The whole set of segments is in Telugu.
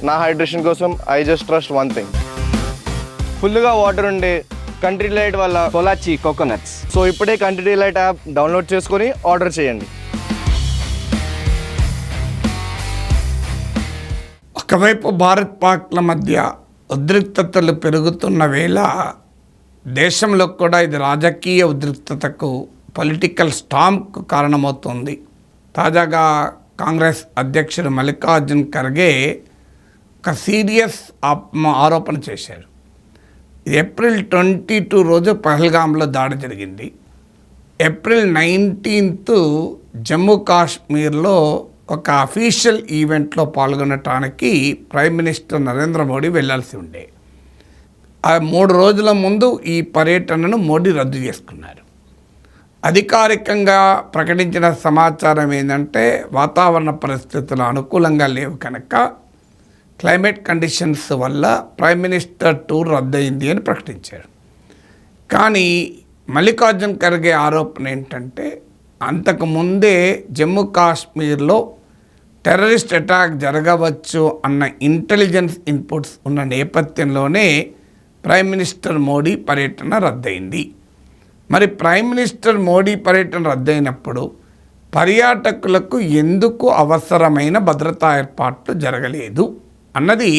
నా హైడ్రేషన్ కోసం I just trust one thing, ఫుల్గా వాటర్ ఉండే కంట్రీ డిలైట్ వల్ల పొలాచి కోకోనట్స్. సో ఇప్పుడే కంట్రీ డిలైట్ యాప్ డౌన్లోడ్ చేసుకొని ఆర్డర్ చేయండి. ఒకవైపు భారత్ పాక్ల మధ్య ఉద్రిక్తతలు పెరుగుతున్న వేళ దేశంలో కూడా ఇది రాజకీయ ఉద్రిక్తతకు, పొలిటికల్ స్టాంప్కు కారణమవుతుంది. తాజాగా కాంగ్రెస్ అధ్యక్షుడు మల్లికార్జున్ ఖర్గే ఒక సీరియస్ ఆరోపణ చేశారు. ఏప్రిల్ 22 రోజు పహల్గామ్లో దాడి జరిగింది. ఏప్రిల్ 19 జమ్మూ కాశ్మీర్లో ఒక అఫీషియల్ ఈవెంట్లో పాల్గొనటానికి ప్రైమ్ మినిస్టర్ నరేంద్ర మోడీ వెళ్లాల్సి ఉండే. ఆ 3 రోజుల ముందు ఈ పర్యటనను మోడీ రద్దు చేసుకున్నారు. అధికారికంగా ప్రకటించిన సమాచారం ఏంటంటే వాతావరణ పరిస్థితులు అనుకూలంగా లేవు కనుక క్లైమేట్ కండిషన్స్ వల్ల ప్రైమ్ మినిస్టర్ టూర్ రద్దయింది అని ప్రకటించారు. కానీ మల్లికార్జున్ ఖర్గే ఆరోపణ ఏంటంటే అంతకుముందే జమ్మూ కాశ్మీర్లో టెర్రరిస్ట్ అటాక్ జరగవచ్చు అన్న ఇంటెలిజెన్స్ ఇన్పుట్స్ ఉన్న నేపథ్యంలోనే ప్రైమ్ మినిస్టర్ మోడీ పర్యటన రద్దయింది. మరి ప్రైమ్ మినిస్టర్ మోడీ పర్యటన రద్దయినప్పుడు పర్యాటకులకు ఎందుకు అవసరమైన భద్రతా ఏర్పాట్లు జరగలేదు అన్నది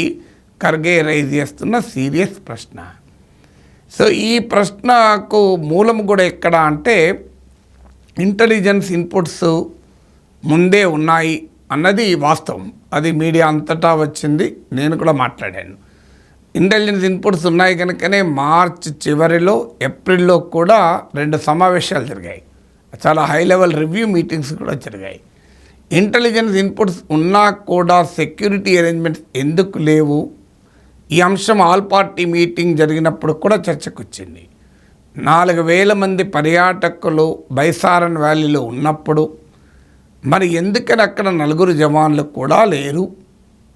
ఖర్గే రైజ్ చేస్తున్న సీరియస్ ప్రశ్న. సో ఈ ప్రశ్నకు మూలం కూడా ఎక్కడ అంటే ఇంటెలిజెన్స్ ఇన్పుట్స్ ముందే ఉన్నాయి అన్నది వాస్తవం. అది మీడియా అంతటా వచ్చింది, నేను కూడా మాట్లాడాను. ఇంటెలిజెన్స్ ఇన్పుట్స్ ఉన్నాయి కనుకనే మార్చి చివరిలో ఏప్రిల్లో కూడా 2 సమావేశాలు జరిగాయి. చాలా హై లెవెల్ రివ్యూ మీటింగ్స్ కూడా జరిగాయి. ఇంటెలిజెన్స్ ఇన్పుట్స్ ఉన్నా కూడా సెక్యూరిటీ అరేంజ్మెంట్స్ ఎందుకు లేవు, ఈ అంశం ఆల్ పార్టీ మీటింగ్ జరిగినప్పుడు కూడా చర్చకు వచ్చింది. 4,000 మంది పర్యాటకులు బైసారన్ వ్యాలీలో ఉన్నప్పుడు మరి ఎందుకని అక్కడ 4 జవాన్లు కూడా లేరు?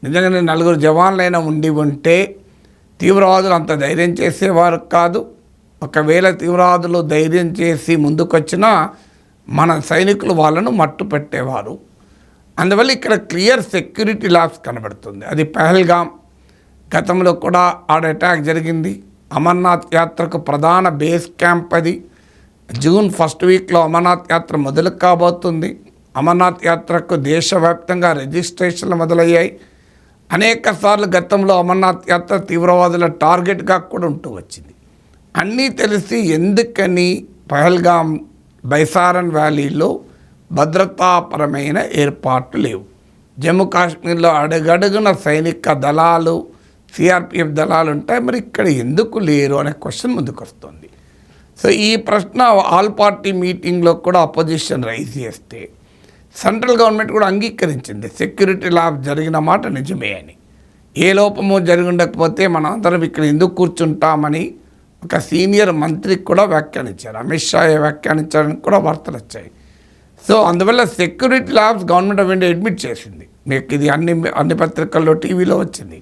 నిజంగానే 4 జవాన్లైనా ఉండి ఉంటే తీవ్రవాదులు అంత ధైర్యం చేసేవారు కాదు. ఒకవేళ తీవ్రవాదులు ధైర్యం చేసి ముందుకొచ్చినా మన సైనికులు వాళ్ళను మట్టు పెట్టేవారు. అందువల్ల ఇక్కడ క్లియర్ సెక్యూరిటీ లాస్ కనబడుతుంది. అది పహల్గామ్, గతంలో కూడా ఆడ అటాక్ జరిగింది. అమర్నాథ్ యాత్రకు ప్రధాన బేస్ క్యాంప్ అది. జూన్ 1st వీక్లో అమర్నాథ్ యాత్ర మొదలు కాబోతుంది. అమర్నాథ్ యాత్రకు దేశవ్యాప్తంగా రిజిస్ట్రేషన్లు మొదలయ్యాయి. అనేక సార్లు గతంలో అమర్నాథ్ యాత్ర తీవ్రవాదుల టార్గెట్గా కూడా ఉంటూ వచ్చింది. అన్నీ తెలిసి ఎందుకని పహల్గామ్ బైసారన్ వ్యాలీలో భద్రతాపరమైన ఏర్పాట్లు లేవు? జమ్మూ కాశ్మీర్లో అడుగడుగున సైనిక దళాలు, సిఆర్పిఎఫ్ దళాలు ఉంటాయి, మరి ఇక్కడ ఎందుకు లేరు అనే క్వశ్చన్ ముందుకు వస్తుంది. సో ఈ ప్రశ్న ఆల్ పార్టీ మీటింగ్లో కూడా అపోజిషన్ రైజ్ చేస్తే సెంట్రల్ గవర్నమెంట్ కూడా అంగీకరించింది సెక్యూరిటీ లాస్ జరిగిన మాట నిజమే అని. ఏ లోపము జరిగి ఉండకపోతే మనం అందరం ఇక్కడ ఎందుకు కూర్చుంటామని ఒక సీనియర్ మంత్రికి కూడా వ్యాఖ్యానించారు. అమిత్ షా వ్యాఖ్యానించారని కూడా వార్తలు వచ్చాయి. సో అందువల్ల security laws government of India admit చేసింది. మీకు ఇది అన్ని పత్రికల్లో టీవీలో వచ్చింది.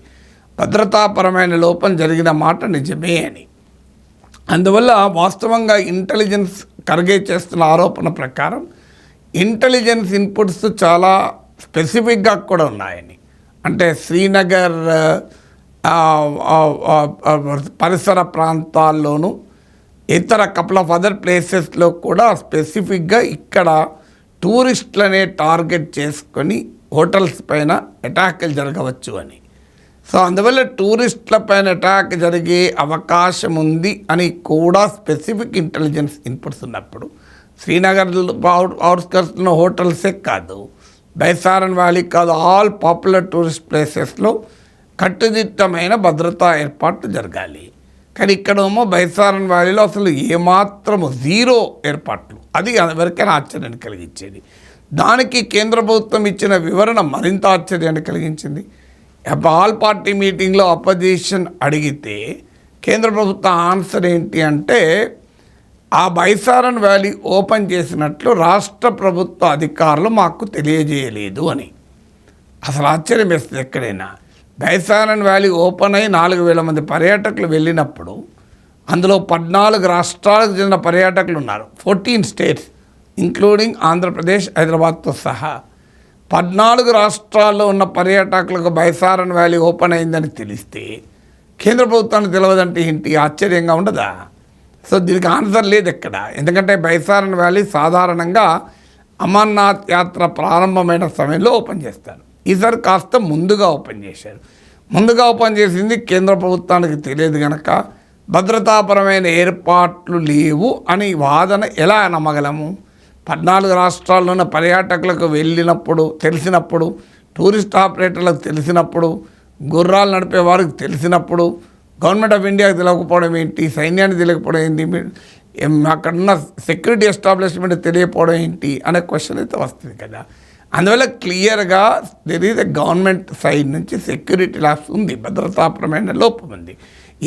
భద్రతాపరమైన లోపం జరిగిన మాట నిజమే అని. అందువల్ల వాస్తవంగా ఇంటెలిజెన్స్ ఖర్గే చేస్తున్న ఆరోపణ ప్రకారం ఇంటెలిజెన్స్ ఇన్పుట్స్ చాలా స్పెసిఫిక్గా కూడా ఉన్నాయని. అంటే శ్రీనగర్ పరిసర ప్రాంతాల్లోనూ ఇతర కపుల్ ఆఫ్ అదర్ ప్లేసెస్లో కూడా స్పెసిఫిక్గా ఇక్కడ టూరిస్టులనే టార్గెట్ చేసుకొని హోటల్స్ పైన అటాకులు జరగవచ్చు అని. సో అందువల్ల టూరిస్టుల పైన అటాక్ జరిగే అవకాశం ఉంది అని కూడా స్పెసిఫిక్ ఇంటెలిజెన్స్ ఇన్పుట్స్ ఉన్నప్పుడు శ్రీనగర్ అవుట్స్కర్ట్స్లో హోటల్సే కాదు, బైసారన్ వ్యాలీ కాదు, ఆల్ పాపులర్ టూరిస్ట్ ప్లేసెస్లో కట్టుదిట్టమైన భద్రతా ఏర్పాట్లు జరగాలి. కానీ ఇక్కడేమో బైసారన్ వ్యాలీలో అసలు ఏమాత్రము జీరో ఏర్పాట్లు. అది ఎవరికైనా ఆశ్చర్యాన్ని కలిగించేది. దానికి కేంద్ర ప్రభుత్వం ఇచ్చిన వివరణ మరింత ఆశ్చర్యాన్ని కలిగించింది. ఆల్ పార్టీ మీటింగ్లో అపోజిషన్ అడిగితే కేంద్ర ప్రభుత్వ ఆన్సర్ ఏంటి అంటే ఆ బైసారన్ వ్యాలీ ఓపెన్ చేసినట్లు రాష్ట్ర ప్రభుత్వ అధికారులు మాకు తెలియజేయలేదు అని. అసలు ఆశ్చర్యం వేస్తుంది ఎక్కడైనా. బైసారన్ వ్యాలీ ఓపెన్ అయ్యి 4,000 మంది పర్యాటకులు వెళ్ళినప్పుడు అందులో 14 రాష్ట్రాలకు చెందిన పర్యాటకులు ఉన్నారు, 14 స్టేట్స్ ఇంక్లూడింగ్ ఆంధ్రప్రదేశ్, హైదరాబాద్తో సహా. 14 రాష్ట్రాల్లో ఉన్న పర్యాటకులకు బైసారన్ వ్యాలీ ఓపెన్ అయిందని తెలిస్తే కేంద్ర ప్రభుత్వానికి తెలియదంటే ఏంటి, ఆశ్చర్యంగా ఉండదా? సో దీనికి ఆన్సర్ లేదు ఎక్కడ. ఎందుకంటే బైసారన్ వ్యాలీ సాధారణంగా అమర్నాథ్ యాత్ర ప్రారంభమైన సమయంలో ఓపెన్ చేస్తారు. ఈసారి కాస్త ముందుగా ఓపెన్ చేశారు. ముందుగా ఓపెన్ చేసింది కేంద్ర ప్రభుత్వానికి తెలియదు కనుక భద్రతాపరమైన ఏర్పాట్లు లేవు అని వాదన ఎలా నమ్మగలము? 14 రాష్ట్రాల్లో ఉన్న పర్యాటకులకు వెళ్ళినప్పుడు తెలిసినప్పుడు, టూరిస్ట్ ఆపరేటర్లకు తెలిసినప్పుడు, గుర్రాలు నడిపే వారికి తెలిసినప్పుడు గవర్నమెంట్ ఆఫ్ ఇండియాకి తెలియకపోవడం ఏంటి, సైన్యానికి తెలియకపోవడం ఏంటి, అక్కడున్న సెక్యూరిటీ ఎస్టాబ్లిష్మెంట్ తెలియకపోవడం ఏంటి అనే క్వశ్చన్ అయితే వస్తుంది కదా. అందువల్ల క్లియర్గా there is a government side నుంచి సెక్యూరిటీ లాస్ ఉంది, భద్రతాపరమైన లోపం ఉంది.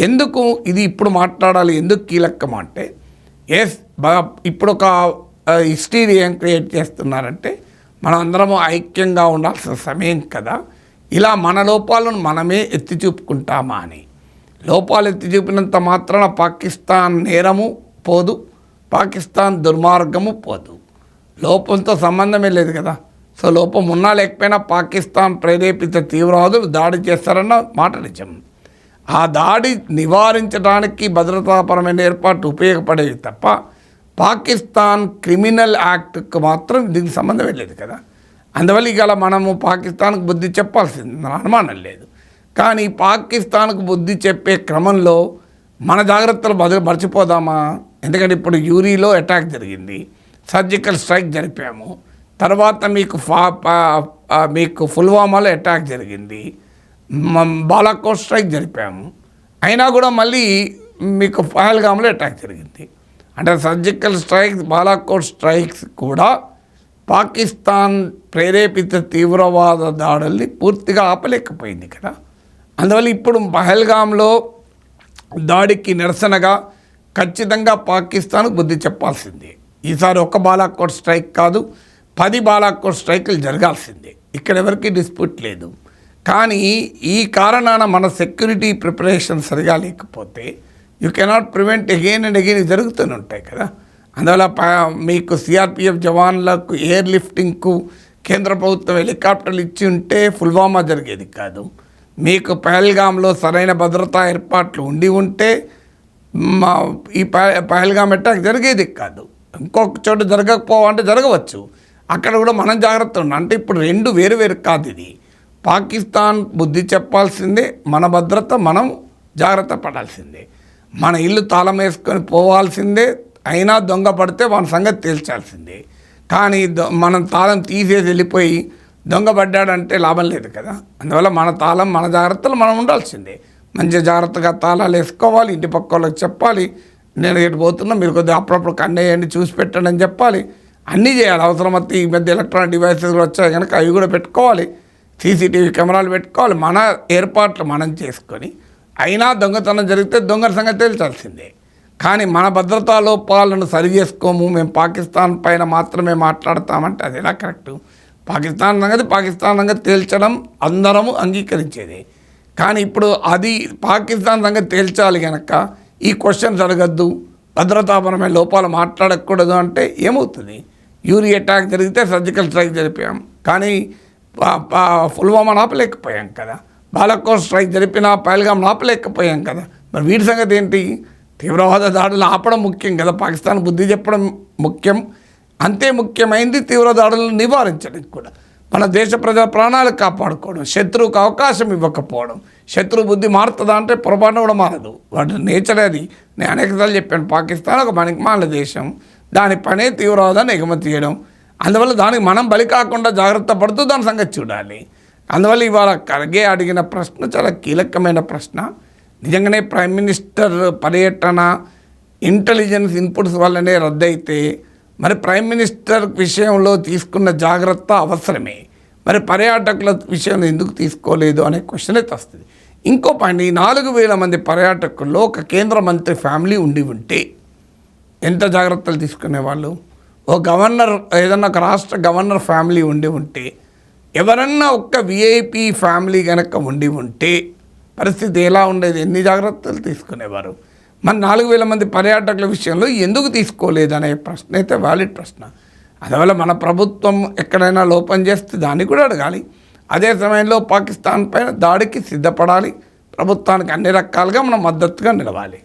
ఎందుకు ఇది ఇప్పుడు మాట్లాడాలి, ఎందుకు కీలకం అంటే ఇప్పుడు ఒక హిస్టరీ ఏం క్రియేట్ చేస్తున్నారంటే మనం అందరము ఐక్యంగా ఉండాల్సిన సమయం కదా, ఇలా మన లోపాలను మనమే ఎత్తి చూపుకుంటామా అని. లోపాలు ఎత్తి చూపినంత మాత్రాన పాకిస్తాన్ నేరము పోదు, పాకిస్తాన్ దుర్మార్గము పోదు. లోపంతో సంబంధమే లేదు కదా. సో లోపం ఉన్నా లేకపోయినా పాకిస్తాన్ ప్రేరేపిత తీవ్రవాదులు దాడి చేస్తారన్న మాట నిజం. ఆ దాడి నివారించడానికి భద్రతాపరమైన ఏర్పాటు ఉపయోగపడేవి తప్ప పాకిస్తాన్ క్రిమినల్ యాక్ట్కి మాత్రం దీనికి సంబంధమే లేదు కదా. అందువల్ల ఇవాళ మనము పాకిస్తాన్కు బుద్ధి చెప్పాల్సింది అనుమానం లేదు. కానీ పాకిస్తాన్కు బుద్ధి చెప్పే క్రమంలో మన జాగ్రత్తలు మర్చిపోదామా? ఎందుకంటే ఇప్పుడు యూరీలో అటాక్ జరిగింది, సర్జికల్ స్ట్రైక్ జరిపాము, తర్వాత మీకు పుల్వామాలో అటాక్ జరిగింది, బాలాకోట్ స్ట్రైక్ జరిపాము, అయినా కూడా మళ్ళీ మీకు పహల్గామ్లో అటాక్ జరిగింది. అంటే సర్జికల్ స్ట్రైక్స్, బాలాకోట్ స్ట్రైక్స్ కూడా పాకిస్తాన్ ప్రేరేపిత తీవ్రవాద దాడుల్ని పూర్తిగా ఆపలేకపోయింది కదా. అందువల్ల ఇప్పుడు పహల్గామ్లో దాడికి నిరసనగా ఖచ్చితంగా పాకిస్తాన్కు బుద్ధి చెప్పాల్సిందే. ఈసారి ఒక బాలాకోట్ స్ట్రైక్ కాదు, 10 బాలాకోట్ స్ట్రైకులు జరగాల్సిందే. ఇక్కడ ఎవరికి డిస్ప్యూట్ లేదు. కానీ ఈ కారణాన మన సెక్యూరిటీ ప్రిపరేషన్ సరిగా లేకపోతే you cannot prevent again and again జరుగుతూనే ఉంటాయి కదా. అందువల్ల మీకు సిఆర్పిఎఫ్ జవాన్లకు ఎయిర్ లిఫ్టింగ్కు కేంద్ర ప్రభుత్వం హెలికాప్టర్లు ఇచ్చి ఉంటే పుల్వామా జరిగేది కాదు. మీకు పహల్గామ్లో సరైన భద్రతా ఏర్పాట్లు ఉండి ఉంటే ఈ పహల్గామ్ అటాక్ జరిగేది కాదు. ఇంకొక చోట జరగకపోవాలంటే జరగవచ్చు, అక్కడ కూడా మనం జాగ్రత్త ఉన్నాం. అంటే ఇప్పుడు రెండు వేరు కాదు. ఇది పాకిస్తాన్ బుద్ధి చెప్పాల్సిందే, మన భద్రత మనం జాగ్రత్త పడాల్సిందే. మన ఇల్లు తాళం వేసుకొని పోవాల్సిందే, అయినా దొంగ పడితే మన సంగతి తేల్చాల్సిందే. కానీ మనం తాళం తీసేసి వెళ్ళిపోయి దొంగ పడ్డాడంటే లాభం లేదు కదా. అందువల్ల మన తాళం, మన జాగ్రత్తలు మనం ఉండాల్సిందే. మంచి జాగ్రత్తగా తాళాలు వేసుకోవాలి, ఇంటి పక్క వాళ్ళకి చెప్పాలి, నేను ఎటు పోతున్నా మీరు కొద్దిగా అప్పుడప్పుడు కన్నేయండి, చూసి పెట్టండి అని చెప్పాలి. అన్నీ చేయాలి. అవసరమైతే ఈ మధ్య ఎలక్ట్రానిక్ డివైసెస్ వచ్చాయి కనుక అవి కూడా పెట్టుకోవాలి, సీసీటీవీ కెమెరాలు పెట్టుకోవాలి. మన ఏర్పాట్లు మనం చేసుకొని అయినా దొంగతనం జరిగితే దొంగల సంగతి తేల్చాల్సిందే. కానీ మన భద్రతా లోపాలను సరి చేసుకోము, మేము పాకిస్తాన్ పైన మాత్రమే మాట్లాడతామంటే అది ఎలా కరెక్టు? పాకిస్తాన్ సంగతి తేల్చడం అందరము అంగీకరించేది. కానీ ఇప్పుడు అది పాకిస్తాన్ సంగతి తేల్చాలి కనుక ఈ క్వశ్చన్స్ అడగద్దు, భద్రతాపరమైన లోపాలు మాట్లాడకూడదు అంటే ఏమవుతుంది? యూరీ అటాక్ జరిగితే సర్జికల్ స్ట్రైక్ జరిపాం, కానీ పుల్వామా ఆపలేకపోయాం కదా. బాలాకోట్ స్ట్రైక్ జరిపినా పహల్గామ్ ఆపలేకపోయాం కదా. మరి వీటి సంగతి ఏంటి? తీవ్రవాద దాడులు ఆపడం ముఖ్యం కదా, పాకిస్తాన్ బుద్ధి చెప్పడం ముఖ్యం. అంతే ముఖ్యమైంది తీవ్ర దాడులను నివారించడం కూడా. మన దేశ ప్రజల ప్రాణాలు కాపాడుకోవడం, శత్రువుకు అవకాశం ఇవ్వకపోవడం. శత్రువు బుద్ధి మారుతుందా అంటే పొరపాటున కూడా మారదు, వాటి నేచర్ అది. నేను అనేకసార్లు చెప్పాను, పాకిస్తాన్ ఒక పనికిమాలిన దేశం, దాని పనే తీవ్రవాదాన్ని ఎగుమతి చేయడం. అందువల్ల దానికి మనం బలి కాకుండా జాగ్రత్త పడుతూ దాని సంగతి చూడాలి. అందువల్ల ఇవాళ ఖర్గే అడిగిన ప్రశ్న చాలా కీలకమైన ప్రశ్న. నిజంగానే ప్రైమ్ మినిస్టర్ పర్యటన ఇంటెలిజెన్స్ ఇన్పుట్స్ వల్లనే రద్దయితే మరి ప్రైమ్ మినిస్టర్ విషయంలో తీసుకున్న జాగ్రత్త అవసరమే, మరి పర్యాటకుల విషయంలో ఎందుకు తీసుకోలేదు అనే క్వశ్చన్ అయితే వస్తుంది. ఇంకో పాయింట్, ఈ 4,000 మంది పర్యాటకుల్లో ఒక కేంద్ర మంత్రి ఫ్యామిలీ ఉండి ఉంటే ఎంత జాగ్రత్తలు తీసుకునేవాళ్ళు? ఓ గవర్నర్, ఏదన్నా ఒక రాష్ట్ర గవర్నర్ ఫ్యామిలీ ఉండి ఉంటే, ఎవరన్నా ఒక్క విఐపి ఫ్యామిలీ కనుక ఉండి ఉంటే పరిస్థితి ఎలా ఉండేది? ఎన్ని జాగ్రత్తలు తీసుకునేవారు? మన 4,000 మంది పర్యాటకుల విషయంలో ఎందుకు తీసుకోలేదు అనే ప్రశ్న అయితే వ్యాలిడ్ ప్రశ్న. అందువల్ల మన ప్రభుత్వం ఎక్కడైనా లోపం చేస్తే దాన్ని కూడా అడగాలి. అదే సమయంలో పాకిస్తాన్ పైన దాడికి సిద్ధపడాలి. ప్రభుత్వానికి అన్ని రకాలుగా మనం మద్దతుగా నిలవాలి.